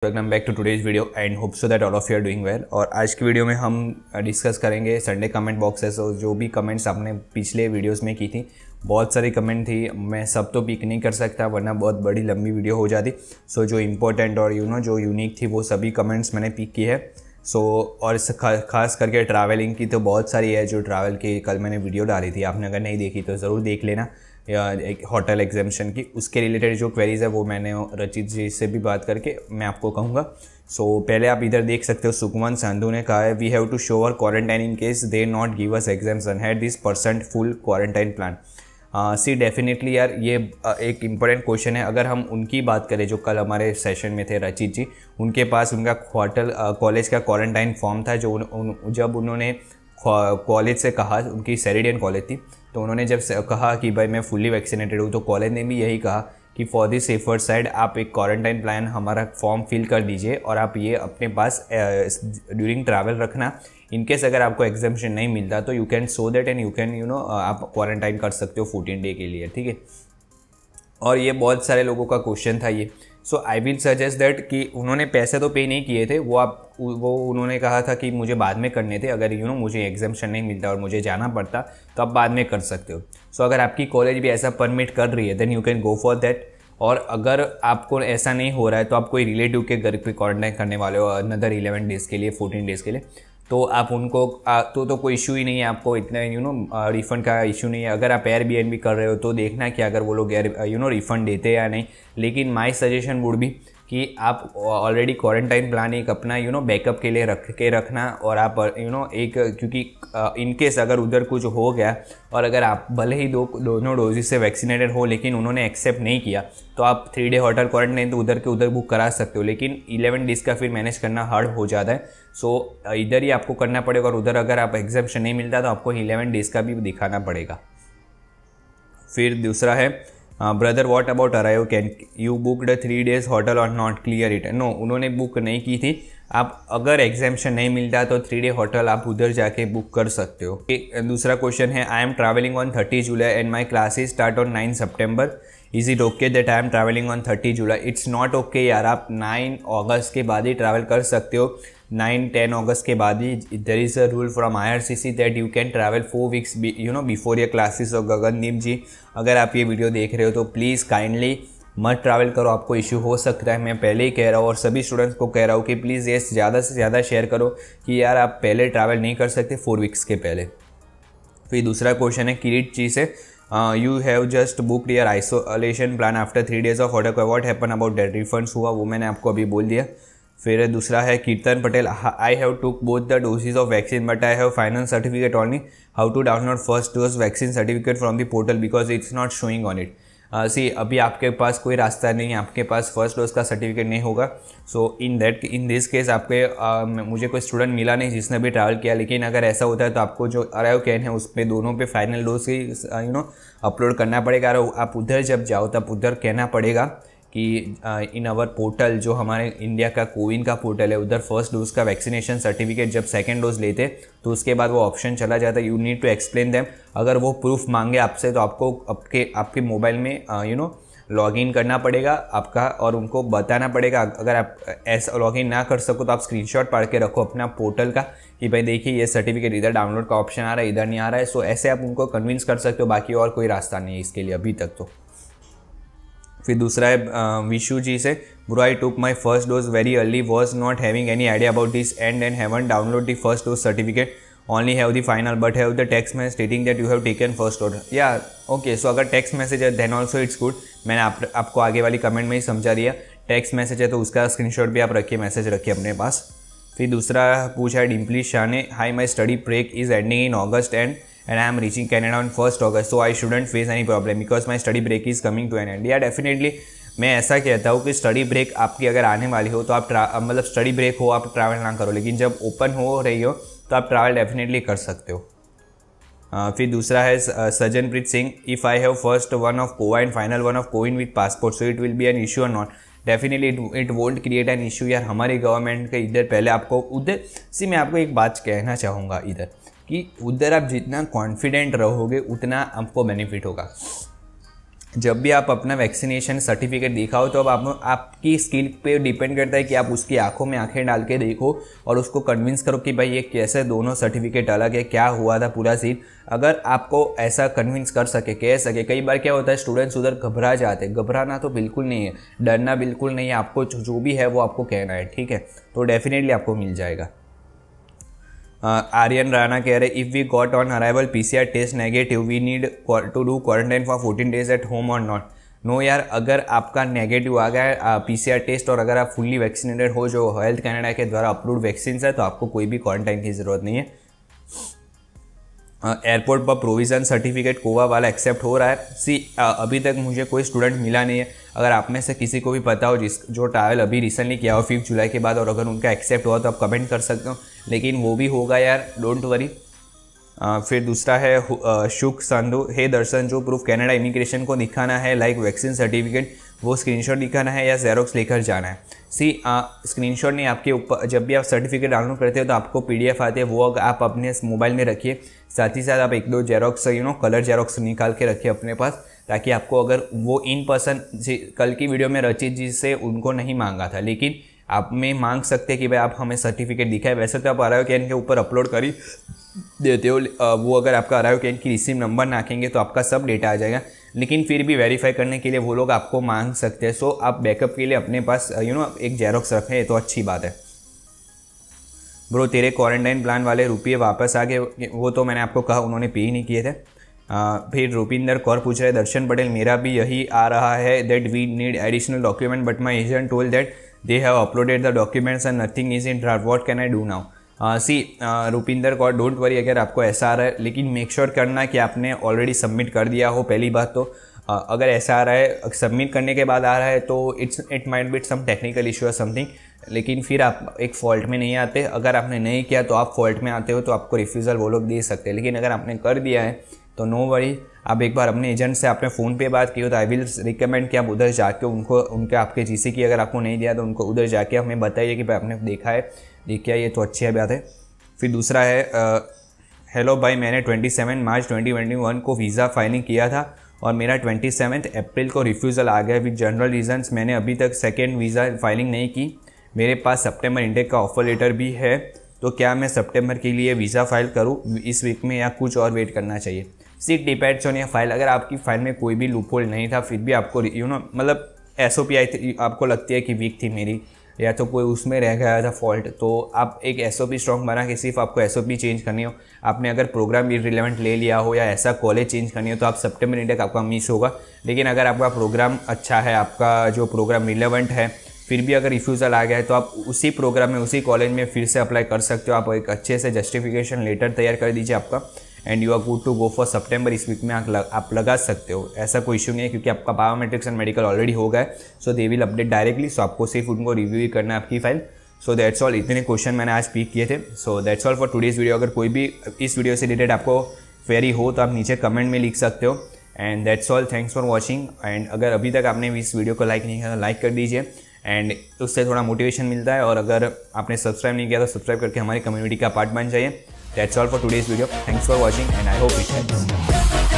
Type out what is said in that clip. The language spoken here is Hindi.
Welcome back to today's video and hope so that all of you are doing well. और आज की वीडियो में हम डिस्कस करेंगे संडे कमेंट बॉक्सेस और जो भी कमेंट्स आपने पिछले वीडियोस में की थी। बहुत सारी कमेंट थी, मैं सब तो पिक नहीं कर सकता वरना बहुत बड़ी लंबी वीडियो हो जाती। सो जो इम्पोर्टेंट और जो यूनिक थी वो सभी कमेंट्स मैंने पिक की है। और खास करके ट्रैवलिंग की तो बहुत सारी है। जो ट्रैवल की कल मैंने वीडियो डाली थी, आपने अगर नहीं देखी तो ज़रूर देख लेना। या एक होटल एग्जामिशन की उसके रिलेटेड जो क्वेरीज है वो मैंने रचित जी से भी बात करके मैं आपको कहूँगा। पहले आप इधर देख सकते हो, सुकुमन संधू ने कहा है we have to show our quarantine in case they not give us exams and had this % full quarantine plan. See definitely यार, ये एक इम्पोर्टेंट क्वेश्चन है। अगर हम उनकी बात करें जो कल हमारे सेशन में थे रचित जी, उनके पास उनका कॉलेज का क्वारंटाइन फॉर्म था। जब उन्होंने कॉलेज से कहा, उनकी सेरिडियन कॉलेज थी, तो उन्होंने जब कहा कि भाई मैं फुल्ली वैक्सीनेटेड हूँ, तो कॉलेज ने भी यही कहा कि फॉर दी सेफर साइड आप एक क्वारंटाइन प्लान हमारा फॉर्म फिल कर दीजिए और आप ये अपने पास ड्यूरिंग ट्रैवल रखना। इनकेस अगर आपको एग्जाम्पशन नहीं मिलता तो you can show that and you can आप क्वारंटाइन कर सकते हो 14 डे के लिए, ठीक है। और ये बहुत सारे लोगों का क्वेश्चन था ये। आई विल सजेस्ट दैट कि उन्होंने पैसे तो पे नहीं किए थे, वो उन्होंने कहा था कि मुझे बाद में करने थे। अगर मुझे एग्जाम्पशन नहीं मिलता और मुझे जाना पड़ता तो आप बाद में कर सकते हो। अगर आपकी कॉलेज भी ऐसा परमिट कर रही है then you can go for that. और अगर आपको ऐसा नहीं हो रहा है तो आप कोई रिलेटिव के घर पे क्वारंटाइन करने वाले हो अनदर 11 डेज़ के लिए, 14 डेज़ के लिए, तो आप उनको तो कोई इशू ही नहीं है। आपको इतना रिफ़ंड का इशू नहीं है। अगर आप एयरबीएनबी कर रहे हो तो देखना कि अगर वो लोग रिफ़ंड देते हैं या नहीं। लेकिन माय सजेशन वुड बी कि आप ऑलरेडी क्वारंटाइन प्लान एक अपना बैकअप के लिए रखना। और आप एक, क्योंकि इनकेस अगर उधर कुछ हो गया और अगर आप भले ही दोनों डोजेस से वैक्सीनेटेड हो लेकिन उन्होंने एक्सेप्ट नहीं किया तो आप 3 डे होटल क्वारंटाइन तो उधर के उधर बुक करा सकते हो। लेकिन 11 डेज़ का फिर मैनेज करना हार्ड हो जाता है। इधर ही आपको करना पड़ेगा और उधर अगर आप एग्जाम्पशन नहीं मिलता तो आपको 11 डेज़ का भी दिखाना पड़ेगा। फिर दूसरा है brother what about arrive, can you booked 3 days hotel और नॉट क्लियर इट। नो, उन्होंने बुक नहीं की थी। आप अगर एग्जाम्पशन नहीं मिलता तो 3 डे होटल आप उधर जाके बुक कर सकते हो। दूसरा क्वेश्चन है I am travelling on 30 July and my classes start on 9 September. Is it okay that I am travelling on 30 July? It's not okay यार, आप 9 अगस्त के बाद ही ट्रैवल कर सकते हो। 9-10 अगस्त के बाद ही there is a rule from IRCC that you can travel 4 weeks before your classes. और गगनदीप जी, अगर आप ये वीडियो देख रहे हो तो प्लीज़ काइंडली मत ट्रैवल करो, आपको इशू हो सकता है। मैं पहले ही कह रहा हूँ और सभी स्टूडेंट्स को कह रहा हूँ कि प्लीज़ ये ज़्यादा से ज़्यादा शेयर करो कि यार आप पहले ट्रैवल नहीं कर सकते 4 वीक्स के पहले। फिर दूसरा क्वेश्चन है किरीट जी से, you have just booked your isolation plan after 3 days of hotel, what happen about that? Refunds हुआ? वो मैंने आपको अभी बोल दिया। फिर दूसरा है Kirtan Patel, I have took both the doses of vaccine but I have final certificate only, how to download first dose vaccine certificate from the portal because it's not showing on it. अभी आपके पास कोई रास्ता नहीं है, आपके पास फर्स्ट डोज का सर्टिफिकेट नहीं होगा। इन दिस केस आपके मुझे कोई स्टूडेंट मिला नहीं जिसने भी ट्रैवल किया। लेकिन अगर ऐसा होता है तो आपको जो अराइव कैन है उसमें दोनों पे फाइनल डोज ही अपलोड करना पड़ेगा। और आप उधर जब जाओ तब उधर कहना पड़ेगा कि इन आवर पोर्टल, जो हमारे इंडिया का कोविन का पोर्टल है, उधर फर्स्ट डोज का वैक्सीनेशन सर्टिफिकेट जब सेकंड डोज लेते तो उसके बाद वो ऑप्शन चला जाता है you need to explain them. अगर वो प्रूफ मांगे आपसे तो आपको आपके मोबाइल में लॉग इन करना पड़ेगा आपका और उनको बताना पड़ेगा। अगर आप ऐसा लॉग इन ना कर सको तो आप स्क्रीनशॉट पाड़ के रखो अपना पोर्टल का कि भाई देखिए ये सर्टिफिकेट इधर डाउनलोड का ऑप्शन आ रहा है, इधर नहीं आ रहा है। ऐसे आप उनको कन्विंस कर सकते हो, बाकी और कोई रास्ता नहीं है इसके लिए अभी तक तो। फिर दूसरा है विशु जी से, bro I took my first dose very early, was not having any idea about this and haven't download the first dose certificate, only have the final but have the text message stating that you have taken first dose. या ओके, अगर टेक्स्ट मैसेज है देन ऑल्सो इट्स गुड। मैंने आपको आगे वाली कमेंट में ही समझा दिया। टेक्स्ट मैसेज है तो उसका स्क्रीनशॉट भी आप रखिए, मैसेज रखिए अपने पास। फिर दूसरा पूछा है डिम्पली शाह ने, hi my study break is ending in August and I am reaching Canada on 1st August, so I shouldn't face any problem because my study break is coming to an end. Yeah, definitely मैं ऐसा कहता हूँ कि स्टडी ब्रेक आपकी अगर आने वाली हो तो आप मतलब स्टडी ब्रेक हो आप ट्रैवल ना करो, लेकिन जब ओपन हो रही हो तो आप ट्रैवल डेफिनेटली कर सकते हो। फिर दूसरा है Sajanpreet Singh, if I have first one of कोवा एंड फाइनल वन ऑफ कोविन with passport so it will be an issue or not? Definitely it won't create an issue यार। हमारी गवर्नमेंट के इधर पहले आपको उधर से मैं आपको एक बात कहना चाहूँगा इधर कि उधर आप जितना कॉन्फिडेंट रहोगे उतना आपको बेनिफिट होगा। जब भी आप अपना वैक्सीनेशन सर्टिफिकेट दिखाओ तो अब आपकी स्किल पे डिपेंड करता है कि आप उसकी आंखों में आंखें डाल के देखो और उसको कन्विंस करो कि भाई ये कैसे दोनों सर्टिफिकेट अलग है, क्या हुआ था पूरा सीन। अगर आपको ऐसा कन्विंस कर सके, कह सके, कई बार क्या होता है स्टूडेंट्स उधर घबरा जाते हैं। घबराना तो बिल्कुल नहीं है, डरना बिल्कुल नहीं है, आपको जो भी है वो आपको कहना है, ठीक है। तो डेफिनेटली आपको मिल जाएगा। आर्यन राणा कह रहे if we got on arrival PCR test negative we need to do quarantine for 14 days at home or not. No यार, अगर आपका नेगेटिव आ गया है PCR टेस्ट और अगर आप फुल्ली वैक्सीनेटेड हो जो हेल्थ कैनेडा के द्वारा अप्रूव्ड वैक्सीन है तो आपको कोई भी क्वारंटाइन की ज़रूरत नहीं है। एयरपोर्ट पर प्रोविज़न सर्टिफिकेट कोवा वाला एक्सेप्ट हो रहा है। अभी तक मुझे कोई स्टूडेंट मिला नहीं है। अगर आप में से किसी को भी पता हो जो ट्रैवल अभी रिसेंटली किया हो 5 जुलाई के बाद और अगर उनका एक्सेप्ट हुआ तो आप कमेंट कर सकते हो, लेकिन वो भी होगा यार, डोंट वरी। फिर दूसरा है शुक संधु, हे दर्शन, जो प्रूफ कनाडा इमिग्रेशन को दिखाना है लाइक वैक्सीन सर्टिफिकेट, वो स्क्रीनशॉट दिखाना है या जेरोक्स लेकर जाना है। स्क्रीनशॉट नहीं, आपके ऊपर जब भी आप सर्टिफिकेट डाउनलोड करते हो तो आपको PDF आती है, वो आप अपने मोबाइल में रखिए। साथ ही साथ आप 1-2 जेरोक्स कलर जेरोक्स निकाल के रखिए अपने पास, ताकि आपको अगर वो इन पर्सन, कल की वीडियो में रचित जी से उनको नहीं मांगा था लेकिन आप में मांग सकते हैं कि भाई आप हमें सर्टिफिकेट दिखाए। वैसे तो आप अराइव कैन के ऊपर अपलोड कर ही देते हो, वो अगर आपका अराइव कैन की रिसीव नंबर नाखेंगे तो आपका सब डेटा आ जाएगा, लेकिन फिर भी वेरीफाई करने के लिए वो लोग आपको मांग सकते हैं। सो आप बैकअप के लिए अपने पास एक जेरोक्स रखें तो अच्छी बात है। ब्रो तेरे क्वारंटाइन प्लान वाले रुपये वापस आ गए, वो तो मैंने आपको कहा उन्होंने पे ही नहीं किए थे। फिर रूपिंदर कौर पूछ रहे दर्शन पटेल, मेरा भी यही आ रहा है that we need additional document but my agent told that they have uploaded the documents and nothing is in draft, what can I do now. Rupinder Kaur, don't worry अगर आपको ऐसा आ रहा है, लेकिन मेक श्योर करना कि आपने ऑलरेडी सबमिट कर दिया हो। पहली बात तो अगर ऐसा आ रहा है सबमिट करने के बाद आ रहा है तो it might be some technical issue or something, लेकिन फिर आप एक फॉल्ट में नहीं आते। अगर आपने नहीं किया तो आप फॉल्ट में आते हो तो आपको रिफ्यूज़ल वो लोग दे सकते हैं, लेकिन अगर आपने कर दिया है तो नो वरी। आप एक बार अपने एजेंट से आपने फ़ोन पे बात की हो तो आई विल रिकमेंड कि आप उधर जाके उनके आपके GC की अगर आपको नहीं दिया तो उनको उधर जाके हमें बताइए कि भाई आपने देखा है, देखा ये तो अच्छी बात है। फिर दूसरा है हेलो भाई, मैंने 27 मार्च 2021 को वीज़ा फाइलिंग किया था और मेरा 27 अप्रैल को रिफ्यूज़ल आ गया विद जनरल रीजंस। मैंने अभी तक सेकेंड वीज़ा फाइलिंग नहीं की। मेरे पास सितंबर इंटेक का ऑफर लेटर भी है, तो क्या मैं सितंबर के लिए वीज़ा फाइल करूँ इस वीक में या कुछ और वेट करना चाहिए। It depends on your file. अगर आपकी फाइल में कोई भी लूपहोल नहीं था फिर भी आपको मतलब SOP आई थी, आपको लगती है कि वीक थी मेरी या तो कोई उसमें रह गया था फॉल्ट, तो आप एक SOP स्ट्रॉन्ग बना के सिर्फ आपको SOP चेंज करनी हो। आपने अगर प्रोग्राम इररिलेवेंट ले लिया हो या ऐसा कॉलेज चेंज करनी हो तो आप सितंबर इंटेक आपका मिस होगा। लेकिन अगर आपका प्रोग्राम अच्छा है, आपका जो प्रोग्राम रिलेवेंट है, फिर भी अगर रिफ्यूज़ल आ गया है तो आप उसी प्रोग्राम में उसी कॉलेज में फिर से अप्लाई कर सकते हो। आप एक अच्छे से जस्टिफिकेशन लेटर तैयार कर दीजिए आपका and you are good to go for सितंबर। इस वीक में आप लगा सकते हो, ऐसा कोई इशू नहीं है क्योंकि आपका बायोमेट्रिक्स एंड मेडिकल ऑलरेडी हो गया है। सो दे विल अपडेट डायरेक्टली, सो आपको सिर्फ उनको रिव्यू ही करना है आपकी फाइल। सो दैट्स ऑल, इतने क्वेश्चन मैंने आज पिक किए थे। So that's all for today's video. अगर कोई भी इस वीडियो से रिलेटेड आपको क्वेरी हो तो आप नीचे कमेंट में लिख सकते हो। And that's all, thanks for watching. And अगर अभी तक आपने इस वीडियो को लाइक नहीं किया तो लाइक कर दीजिए एंड उससे थोड़ा मोटिवेशन मिलता है। और अगर आपने सब्सक्राइब नहीं किया तो सब्सक्राइब करके हमारी कम्युनिटी का पार्ट बन जाइए। That's all for today's video. Thanks for watching and I hope it helps.